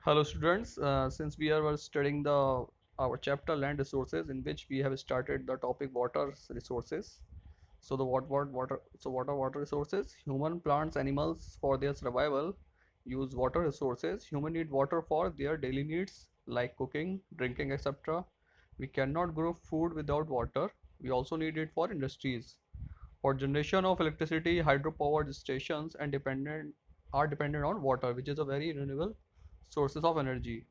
Hello students, since we are studying our chapter land resources, in which we have started the topic water resources. So the what are water resources? Human, plants, animals, for their survival use water resources. Human need water for their daily needs like cooking, drinking, etc. We cannot grow food without water. We also need it for industries. For generation of electricity, hydropower stations and dependent on water, which is a very renewable sources of energy.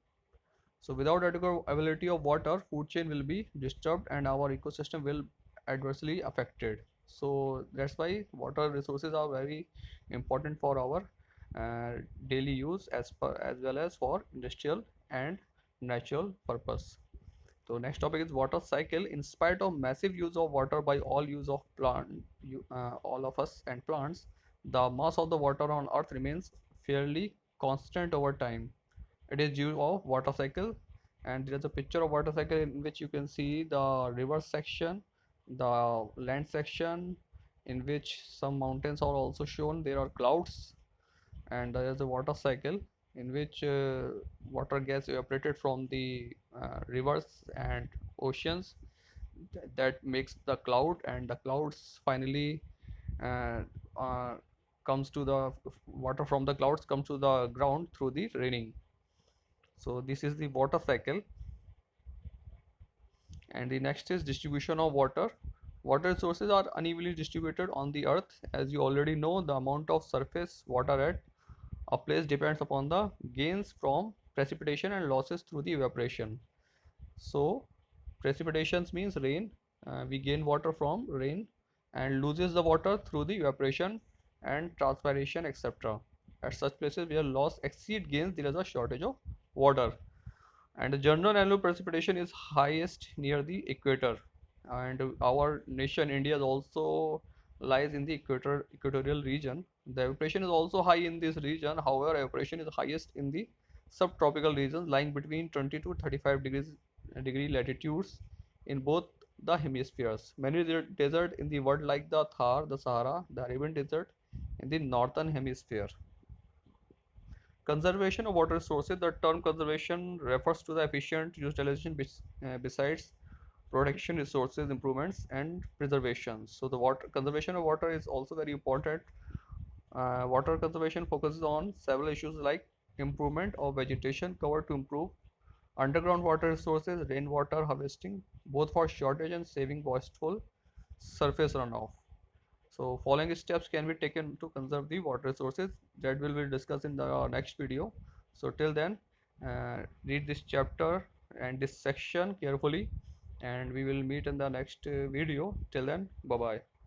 So without adequate availability of water, food chain will be disturbed and our ecosystem will adversely affected. So that's why water resources are very important for our daily use as well as for industrial and natural purpose. So next topic is water cycle. In spite of massive use of water by all of us and plants, the mass of the water on Earth remains fairly constant over time. It is due of water cycle, and there is a picture of water cycle in which you can see the river section, the land section, in which some mountains are also shown. There are clouds, and there is a water cycle in which water gets evaporated from the rivers and oceans. That makes the cloud, and the clouds finally uh, uh, comes to the water from the clouds comes to the ground through the raining. So this is the water cycle. And the next is distribution of water. Water resources are unevenly distributed on the earth. As you already know, the amount of surface water at a place depends upon the gains from precipitation and losses through the evaporation. So precipitations means rain. We gain water from rain and loses the water through the evaporation and transpiration, etc. At such places where loss exceed gains, there is a shortage of water. And the general annual precipitation is highest near the equator, and our nation India also lies in the equatorial region. The evaporation is also high in this region. However, evaporation is highest in the subtropical regions lying between 20 to 35 degree latitudes in both the hemispheres. Many desert in the world like the Thar, the Sahara, the Arabian desert in the northern hemisphere. Conservation of water resources. The term conservation refers to the efficient utilization besides protection, resources improvements, and preservation. So the water conservation of water is also very important. Water conservation focuses on several issues like improvement of vegetation cover to improve underground water resources, rainwater harvesting, both for shortage and saving wasteful surface runoff. So following steps can be taken to conserve the water resources that will be discussed in the next video. So till then, read this chapter and this section carefully, and we will meet in the next video. Till then, bye bye.